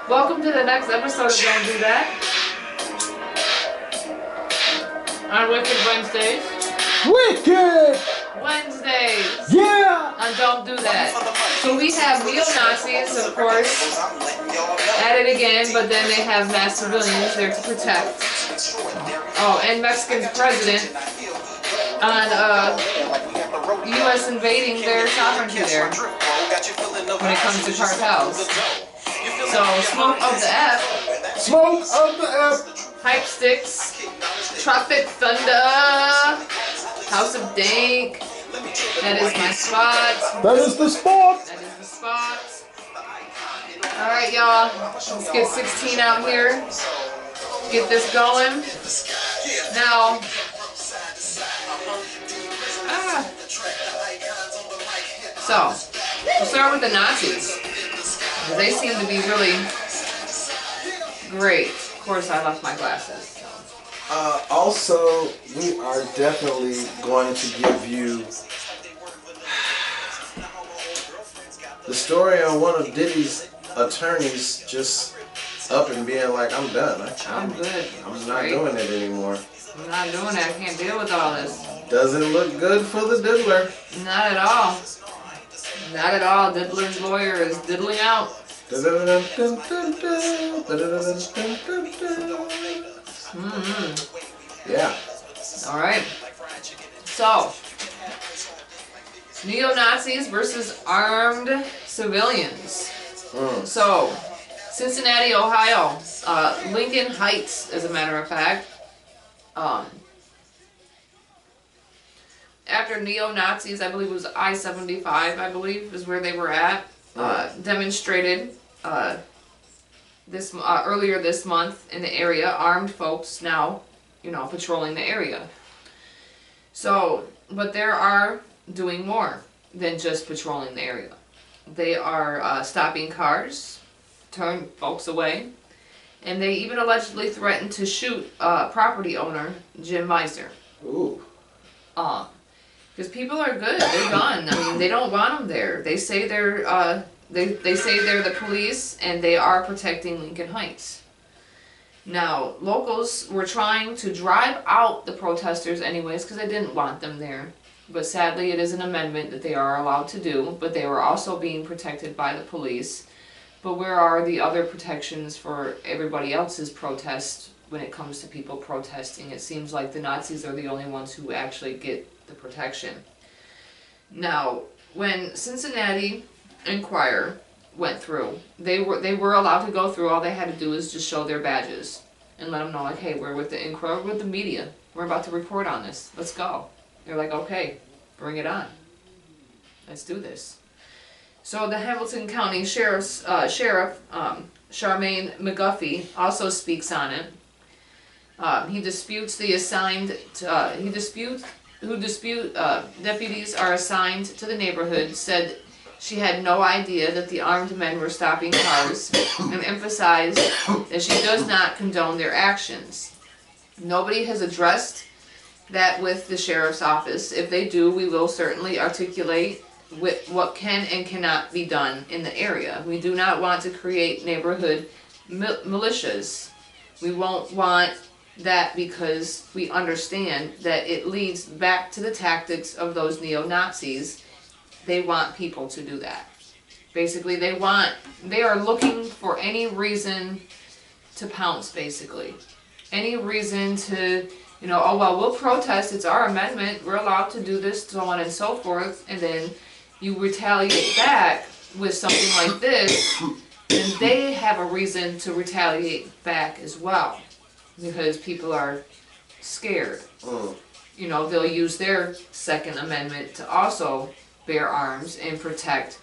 Welcome to the next episode of Don't Do That. On Wicked Wednesdays. Wicked! Wednesdays! Yeah! On Don't Do That. So we have neo-Nazis, of course, at it again, but then they have mass civilians there to protect. Oh, and Mexican president on U.S. invading their sovereignty there when it comes to cartels. So, smoke of the F. Smoke of the F. Hype sticks. Tropic Thunder. House of Dank. That is my spot. That is the spot. That is the spot. Alright, y'all. Let's get 16 out here. Get this going. Now. So, we'll start with the Nazis. They seem to be really great. Of course, I left my glasses. Also, we are definitely going to give you the story on one of Diddy's attorneys just up and being like, I'm done. I'm good. I'm not doing it anymore. I'm not doing it. I can't deal with all this. Doesn't look good for the diddler. Not at all. Not at all. Diddler's lawyer is diddling out. Yeah. Alright. So, neo-Nazis versus armed civilians. So, Cincinnati, Ohio. Lincoln Heights, as a matter of fact. After neo-Nazis, I believe it was I-75, I believe, is where they were at, demonstrated earlier this month in the area. Armed folks now, patrolling the area. So, but there are doing more than just patrolling the area. They are stopping cars, turn folks away, and they even allegedly threatened to shoot property owner Jim Meisner. Ooh. Because people are good, they're gone. I mean, they don't want them there. They say they're they say they're the police, and they are protecting Lincoln Heights. Now, locals were trying to drive out the protesters anyways, because they didn't want them there. But sadly, it is an amendment that they are allowed to do, but they were also being protected by the police. But where are the other protections for everybody else's protest when it comes to people protesting? It seems like the Nazis are the only ones who actually get the protection. Now, when Cincinnati Enquirer went through, they were allowed to go through. All they had to do is just show their badges and let them know, like, hey, we're with the Enquirer, we're with the media. We're about to report on this. Let's go. They're like, okay, bring it on. Let's do this. So the Hamilton County Sheriff Charmaine McGuffey also speaks on it. He disputes the deputies are assigned to the neighborhood, said she had no idea that the armed men were stopping cars, and emphasized that she does not condone their actions. Nobody has addressed that with the sheriff's office. If they do, we will certainly articulate what can and cannot be done in the area. We do not want to create neighborhood militias. We won't want that because we understand that it leads back to the tactics of those neo-Nazis. They want people to do that. Basically, they are looking for any reason to pounce, basically. Any reason to, oh, well, we'll protest, it's our amendment, we're allowed to do this, so on and so forth, and then you retaliate back with something like this, and they have a reason to retaliate back as well. Because people are scared. They'll use their Second Amendment to also bear arms and protect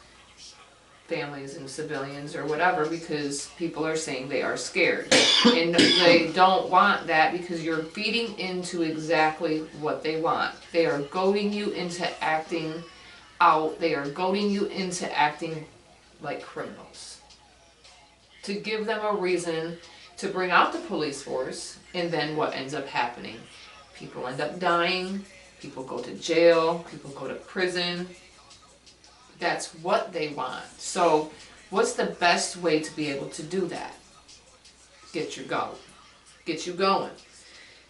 families and civilians or whatever, because people are saying they are scared. And they don't want that because you're feeding into exactly what they want. They are goading you into acting out. They are goading you into acting like criminals. To give them a reason to bring out the police force, and then what ends up happening? People end up dying, people go to jail, people go to prison. That's what they want. So What's the best way to be able to do that? Get you going.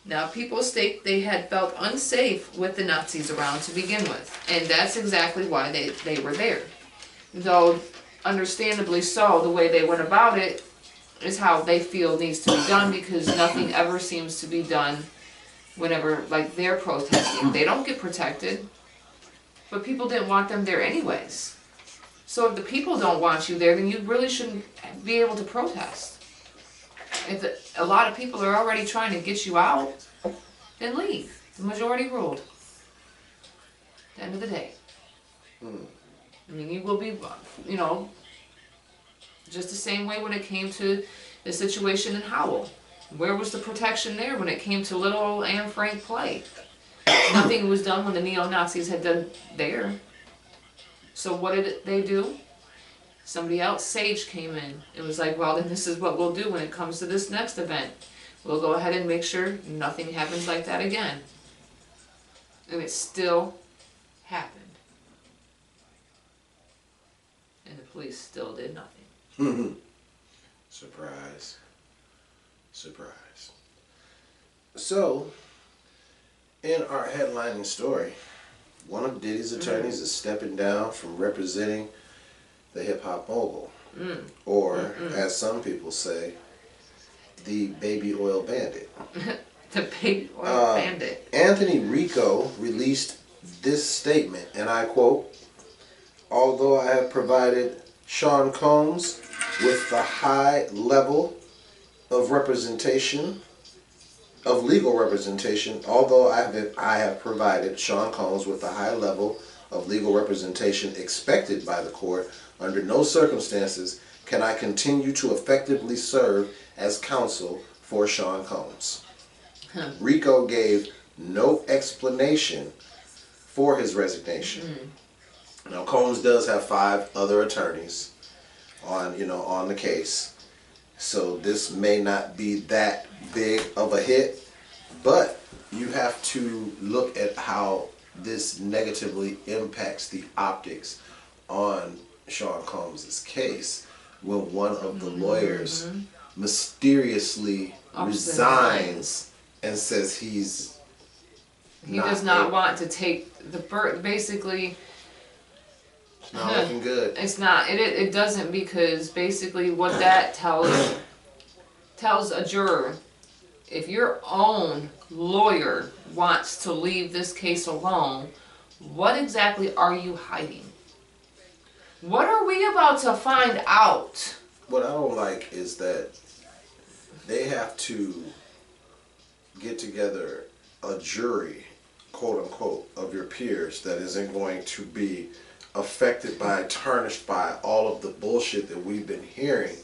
Now, people state they had felt unsafe with the Nazis around to begin with, and that's exactly why they were there. Though, understandably so, the way they went about it is how they feel needs to be done, because nothing ever seems to be done whenever, like, they're protesting. They don't get protected, but people didn't want them there anyways. So if the people don't want you there, then you really shouldn't be able to protest. If a lot of people are already trying to get you out, then leave. The majority ruled. At the end of the day. I mean, you will be, you know, just the same way when it came to the situation in Howell. Where was the protection there when it came to little old Anne Frank play? Nothing was done when the neo-Nazis had done there. So what did they do? Somebody else, Sage, came in. It was like, well, then this is what we'll do when it comes to this next event. We'll go ahead and make sure nothing happens like that again. And it still happened. And the police still did nothing. Surprise. Surprise. So, in our headlining story, one of Diddy's attorneys is stepping down from representing the hip-hop mogul. Or, as some people say, the baby oil bandit. The baby oil bandit. Anthony Ricco released this statement, and I quote, "Although I have provided Sean Combs with the high level of representation, of legal representation, although I have provided Sean Combs with the high level of legal representation expected by the court, under no circumstances can I continue to effectively serve as counsel for Sean Combs." Ricco gave no explanation for his resignation. Now, Combs does have 5 other attorneys on the case, so this may not be that big of a hit, but you have to look at how this negatively impacts the optics on Sean Combs' case when one of the lawyers mysteriously resigns and says he does not want to take the basically. It's not looking good. It's not. It doesn't, because basically what that tells a juror, if your own lawyer wants to leave this case alone, what exactly are you hiding? What are we about to find out? What I don't like is that they have to get together a jury, quote unquote, of your peers that isn't going to be affected by, tarnished by all of the bullshit that we've been hearing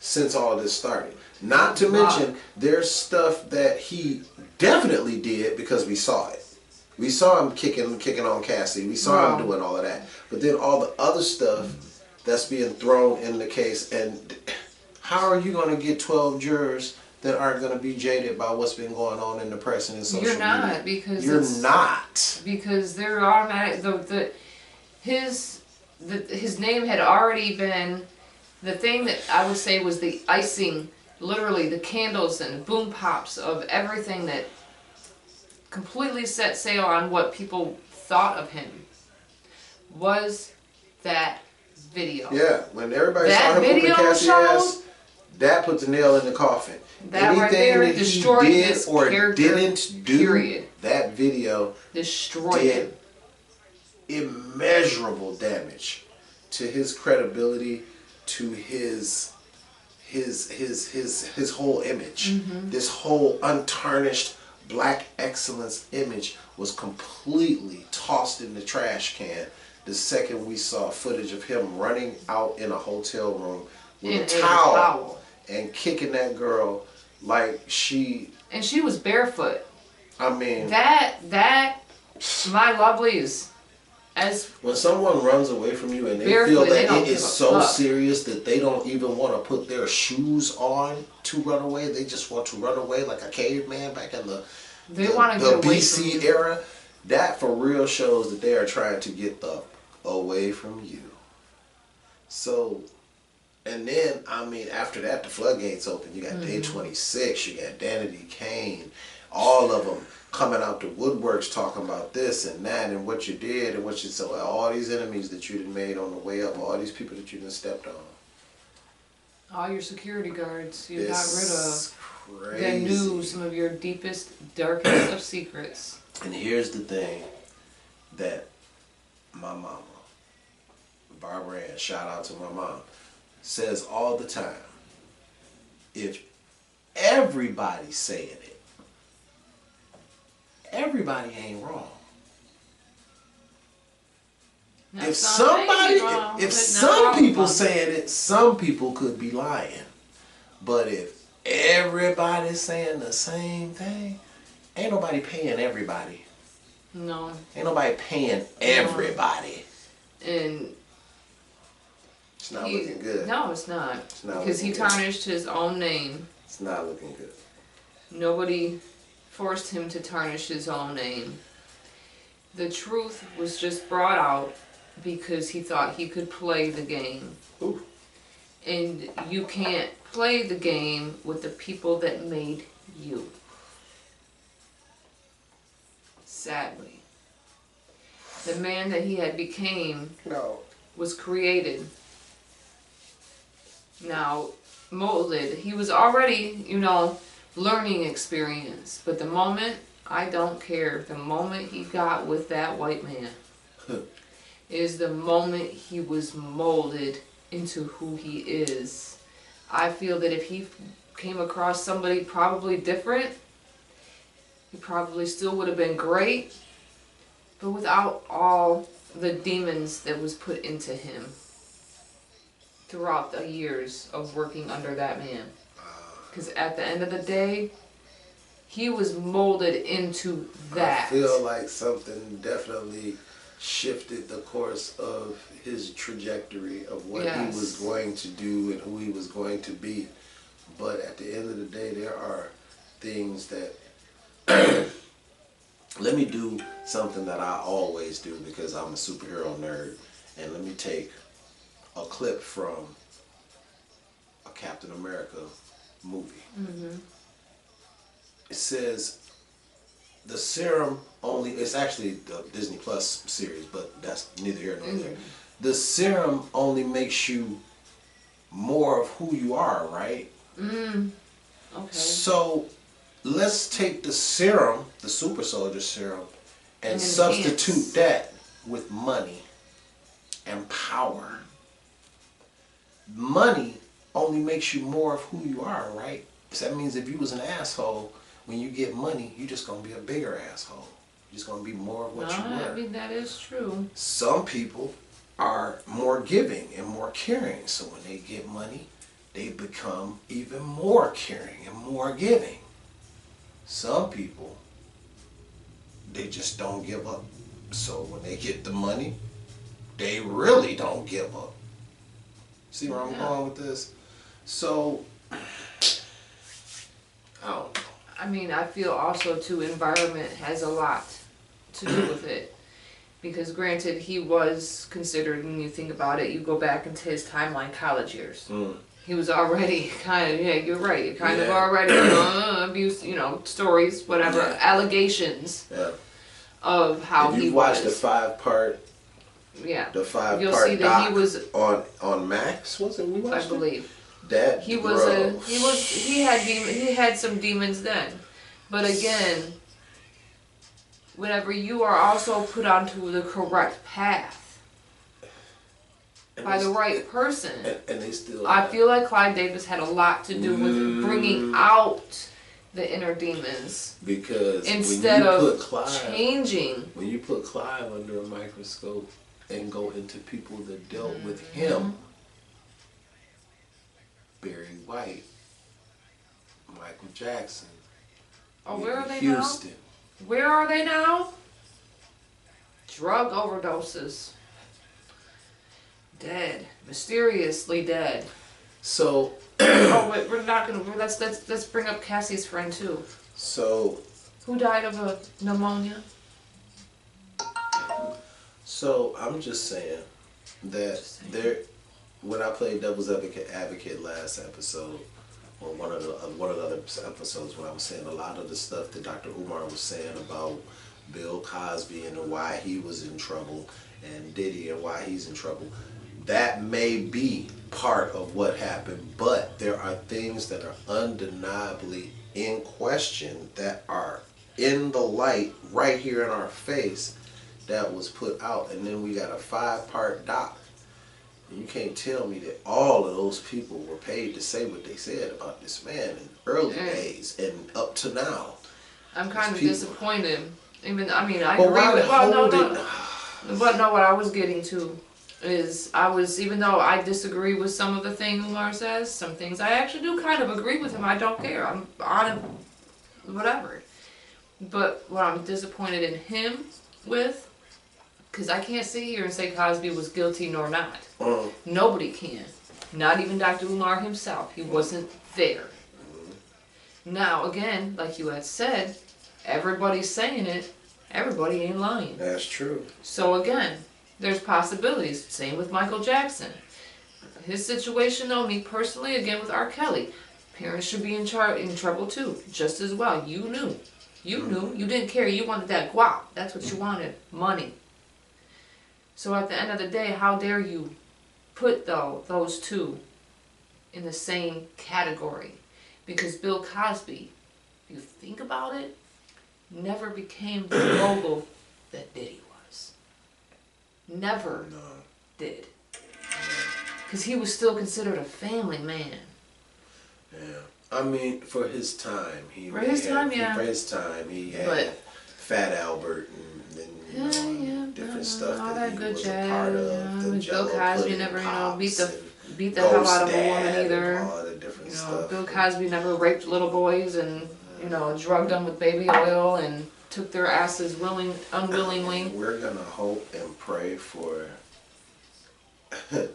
since all of this started. Not to mention, there's stuff that he definitely did because we saw it. We saw him kicking on Cassie. We saw him doing all of that. But then all the other stuff that's being thrown in the case, and how are you going to get 12 jurors that aren't going to be jaded by what's been going on in the press and in social media? You're not, because you're not, because they're automatic. His name had already been the thing that I would say was the icing, literally the candles and boom pops of everything that completely set sail on what people thought of him, was that video. Yeah, when everybody saw him whooping Cassie's ass, that put the nail in the coffin. That anything right there that destroyed he did his or character, didn't do, period. That video Destroyed did him. immeasurable damage to his credibility, to his whole image. This whole untarnished black excellence image was completely tossed in the trash can the second we saw footage of him running out in a hotel room with a towel and kicking that girl like she... And she was barefoot. I mean... That my lovelies, as... When someone runs away from you and they feel that it is so serious that they don't even want to put their shoes on to run away, they just want to run away like a caveman back in the BC era, that for real shows that they are trying to get the away from you. So And then, I mean, after that, the floodgates open. You got Day 26, you got Danity Kane, all of them coming out the woodworks talking about this and that and what you did and what you, so all these enemies that you done made on the way up, all these people that you done stepped on. All your security guards you got It's rid of. crazy. That knew some of your deepest, darkest of secrets. And here's the thing that my mama, Barbara Ann, shout out to my mom, says all the time. If everybody's saying it, everybody ain't wrong. Now, If some may be somebody, wrong, if but some not all people of them. saying it, some people could be lying. But if everybody's saying the same thing, ain't nobody paying everybody. No. Ain't nobody paying everybody. And It's not looking good. No, it's not. It's not Because he looking good. tarnished his own name. It's not looking good. Nobody forced him to tarnish his own name. The truth was just brought out because he thought he could play the game. Ooh. And you can't play the game with the people that made you. Sadly. The man that he had became No. was created. Now, molded. He was already, learning experience. But the moment, I don't care, the moment he got with that white man is the moment he was molded into who he is. I feel that if he came across somebody probably different, he probably still would have been great, but without all the demons that was put into him throughout the years of working under that man. Because at the end of the day, he was molded into that. I feel like something definitely shifted the course of his trajectory of what he was going to do and who he was going to be. But at the end of the day, there are things that let me do something that I always do because I'm a superhero nerd, and let me take a clip from a Captain America movie. It says the serum only, it's actually the Disney Plus series, but that's neither here nor there. The serum only makes you more of who you are, right? Okay. So let's take the serum, the super soldier serum, and enhance. substitute that with money and power. Money only makes you more of who you are, right? So that means if you was an asshole, when you get money, you're just going to be a bigger asshole. You're just going to be more of what you were. I mean, that is true. Some people are more giving and more caring. So when they get money, they become even more caring and more giving. Some people, they just don't give up. So when they get the money, they really don't give up. See where I'm going with this? So, I don't know. I mean, I feel also too environment has a lot to do with it. Because granted, he was considered, when you think about it, you go back into his timeline, college years. He was already kind of, you're right, you're kind of already, abuse, stories, whatever, allegations of how he was. If you watched the 5-part, you'll five-part see that doc he was on Max, was it? We watched I believe. That He had some demons then. But again, whenever you are also put onto the correct path by the right person, and they still. I feel like Clive Davis had a lot to do with bringing out the inner demons. Because instead when you of put Clive, changing, when you put Clive under a microscope and go into people that dealt with him. Barry White, Michael Jackson. where are they Houston. now? Where are they now? Drug overdoses. Dead. Mysteriously dead. So. Wait, we're not gonna. Let's bring up Cassie's friend too. So. Who died of a pneumonia? So I'm just saying that there. when I played devil's advocate last episode, or one of the other episodes, when I was saying a lot of the stuff that Dr. Umar was saying about Bill Cosby and why he was in trouble, and Diddy and why he's in trouble, that may be part of what happened, but there are things that are undeniably in question that are in the light right here in our face that was put out. And then we got a 5-part doc. You can't tell me that all of those people were paid to say what they said about this man in early days and up to now. I'm kind of disappointed. Even I agree with. But no, what I was getting to is even though I disagree with some of the things Umar says, some things I actually do kind of agree with him. I don't care. I'm on him, whatever. But what I'm disappointed in him with, because I can't sit here and say Cosby was guilty nor not. Nobody can. Not even Dr. Umar himself. He wasn't there. Now, again, like you had said, everybody's saying it. Everybody ain't lying. That's true. So again, there's possibilities. Same with Michael Jackson. His situation, though, me personally, again with R. Kelly, parents should be in trouble too, just as well. You knew. You knew. You didn't care. You wanted that guap. That's what you wanted. Money. So at the end of the day, how dare you put those two in the same category? Because Bill Cosby, if you think about it, never became the mogul that Diddy was. Never did. Because he was still considered a family man. Yeah. I mean, for his time, he had Fat Albert and different stuff all that he good was jazz. a part of. The Bill Cosby never, beat the Ghost hell out of a Dad woman either. and all the different stuff. Bill Cosby never raped little boys and drugged them with baby oil and took their asses unwillingly. We're gonna hope and pray for.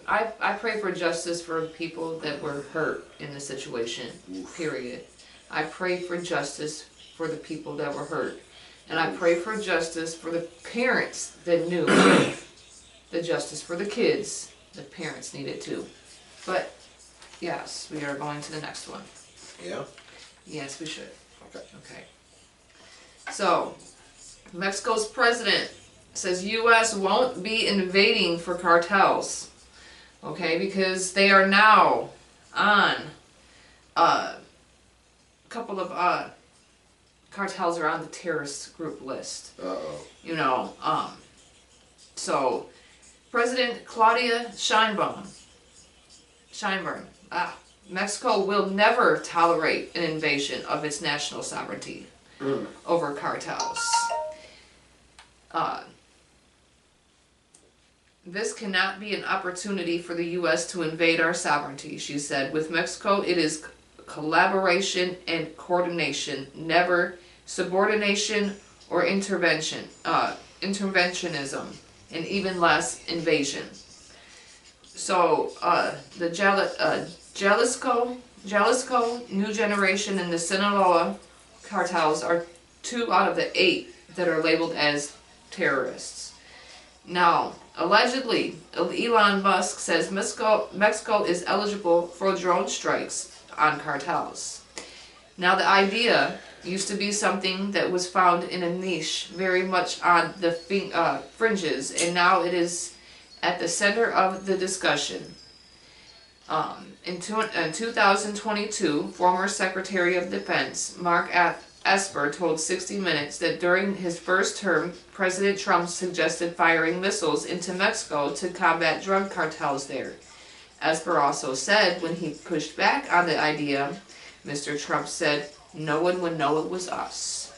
I pray for justice for people that were hurt in the situation. Period. I pray for justice for the people that were hurt, and I pray for justice for the parents that knew. The justice for the kids. The parents needed too. But yes, we are going to the next one. Yeah. Yes, we should. Okay. So, Mexico's president says U.S. won't be invading for cartels. Okay, because they are now on a couple of cartels are on the terrorist group list. So President Claudia Sheinbaum, Mexico will never tolerate an invasion of its national sovereignty over cartels. This cannot be an opportunity for the U.S. to invade our sovereignty, she said. With Mexico, it is collaboration and coordination, never subordination or interventionism, and even less invasion. So, the Jalisco, New Generation, and the Sinaloa cartels are 2 out of the 8 that are labeled as terrorists. Now, allegedly, Elon Musk says Mexico is eligible for drone strikes on cartels. Now, the idea used to be something that was found in a niche, very much on the fringes, and now it is at the center of the discussion. In 2022, former Secretary of Defense Mark Esper told 60 Minutes that during his first term, President Trump suggested firing missiles into Mexico to combat drug cartels there. Esper also said when he pushed back on the idea, Mr. Trump said, "No one would know it was us."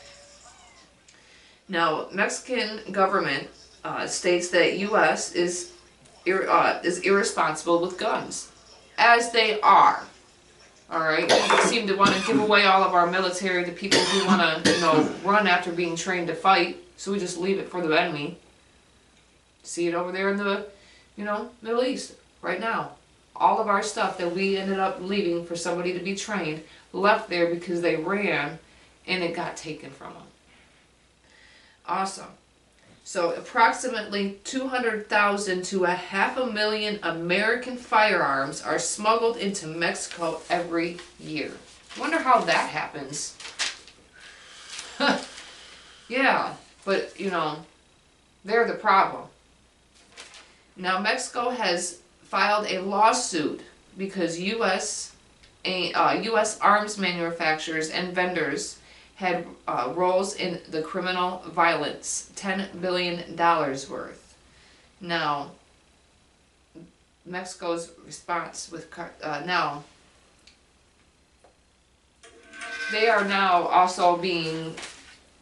Now, Mexican government states that U.S. is irresponsible with guns, as they are. All right, they seem to want to give away all of our military to people who want to, run after being trained to fight. So we just leave it for the enemy. See it over there in the, Middle East right now. All of our stuff that we ended up leaving for somebody to be trained left there because they ran, and it got taken from them. Awesome. So approximately 200,000 to 500,000 American firearms are smuggled into Mexico every year. Wonder how that happens. Yeah, but you know, they're the problem. Now Mexico has filed a lawsuit because U.S. arms manufacturers and vendors had roles in the criminal violence, $10 billion worth. Now, Mexico's response with now, they are now also being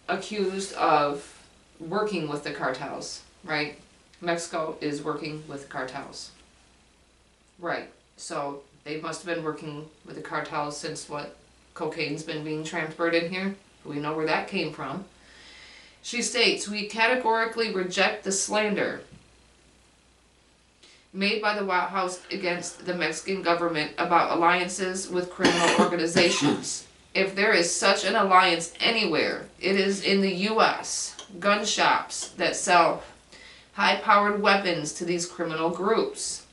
accused of working with the cartels, right? Mexico is working with cartels. Right, so they must have been working with the cartels since cocaine's been being transferred in here. We know where that came from. She states, we categorically reject the slander made by the White House against the Mexican government about alliances with criminal organizations. If there is such an alliance anywhere, it is in the U.S. gun shops that sell high-powered weapons to these criminal groups.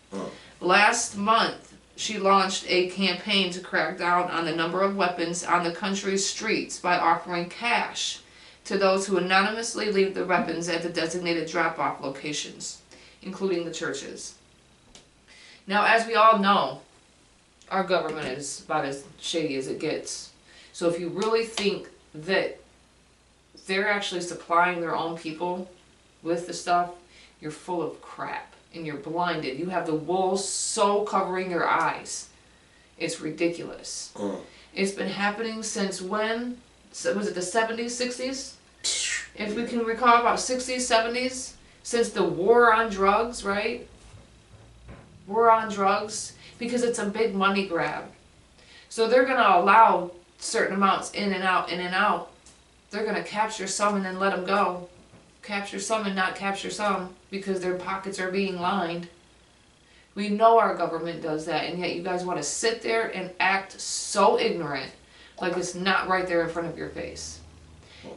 Last month, she launched a campaign to crack down on the number of weapons on the country's streets by offering cash to those who anonymously leave the weapons at the designated drop-off locations, including the churches. Now, as we all know, our government is about as shady as it gets. So if you really think that they're actually supplying their own people with the stuff, you're full of crap. And you're blinded. You have the wool so covering your eyes. It's ridiculous. It's been happening since when? Was it the 70s, 60s? If we can recall, about 60s, 70s? Since the war on drugs, right? War on drugs. Because it's a big money grab. So they're going to allow certain amounts in and out, in and out. They're going to capture some and then let them go. Capture some and not capture some because their pockets are being lined. We know our government does that, and yet you guys want to sit there and act so ignorant like it's not right there in front of your face.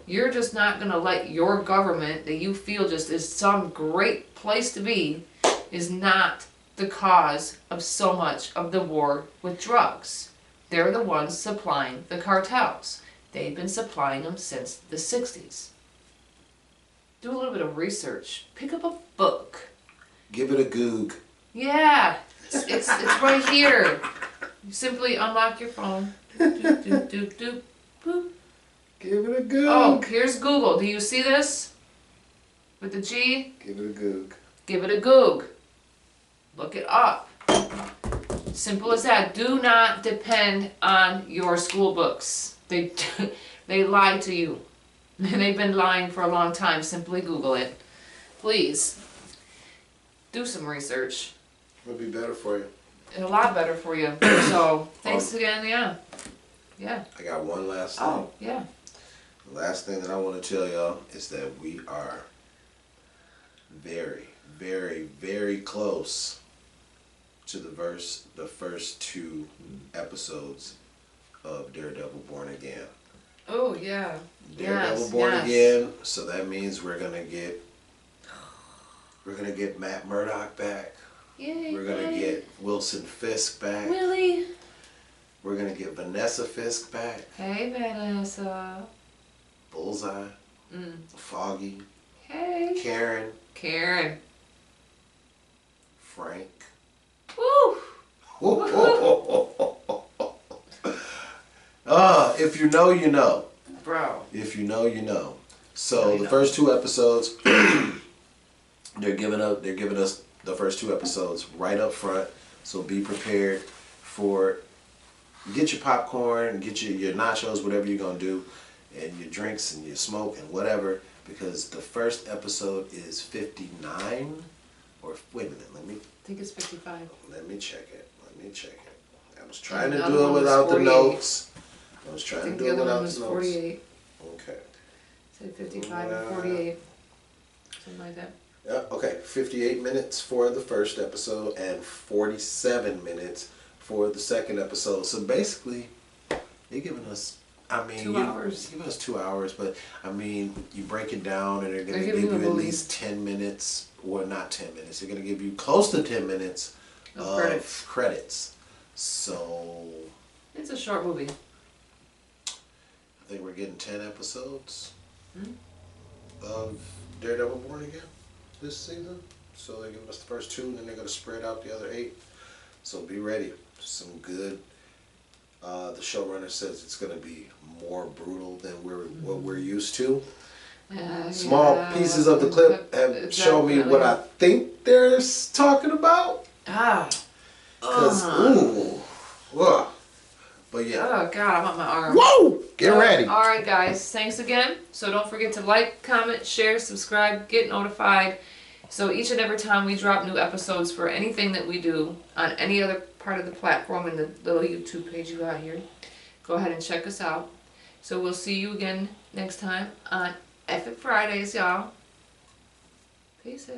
You're just not going to let your government that you feel just is some great place to be is not the cause of so much of the war with drugs. They're the ones supplying the cartels. They've been supplying them since the 60s. Do a little bit of research. Pick up a book. Give it a goog. Yeah, it's right here. You simply unlock your phone. Boop. Give it a goog. Oh, here's Google. Do you see this? With the G? Give it a goog. Give it a goog. Look it up. Simple as that. Do not depend on your school books. They lie to you. They've been lying for a long time. Simply Google it. Please. Do some research. It'll be better for you. A lot better for you. So, thanks again, yeah. Yeah. I got one last thing. Oh, yeah. The last thing that I want to tell y'all is that we are very, very, very close to the first 2 episodes of Daredevil Born Again. Oh, yeah. Daredevil Born Again, so that means we're gonna get Matt Murdock back. Yay, we're gonna get Wilson Fisk back. Willie. We're gonna get Vanessa Fisk back. Hey, Vanessa. Bullseye. Foggy. Hey. Karen. Frank. Woo. If you know, you know. Bro. If you know, you know. So the first 2 episodes, they're giving us the first 2 episodes right up front. So be prepared for, get your popcorn, get your nachos, whatever you're gonna do, and your drinks and your smoke and whatever, because the first episode is 59. Or wait a minute, I think it's 55. Let me check it. I was trying to do it without the notes. I was trying to do it without the notes. 48. Okay. Say 55 and 48. Something like that. Yeah, okay. 58 minutes for the first episode and 47 minutes for the second episode. So basically, they're giving us I mean, 2 hours. Give us 2 hours, but I mean, you break it down and they're going to They're give giving you you a at movie. least 10 minutes, or not 10 minutes, they're going to give you close to 10 minutes of credits. So, It's a short movie. I think we're getting 10 episodes of Daredevil Born Again this season. So they're giving us the first 2, and then they're going to spread out the other 8. So be ready. Some good. The showrunner says it's going to be more brutal than what we're used to. Small pieces of the clip have shown me what I think they're talking about. Because, but yeah. Oh God, I'm on my arm. Whoa! Get ready. Alright guys, thanks again. So don't forget to like, comment, share, subscribe, get notified. So each and every time we drop new episodes for anything that we do on any other part of the platform in the little YouTube page you got here, go ahead and check us out. So we'll see you again next time on Epic Fridays, y'all. Peace.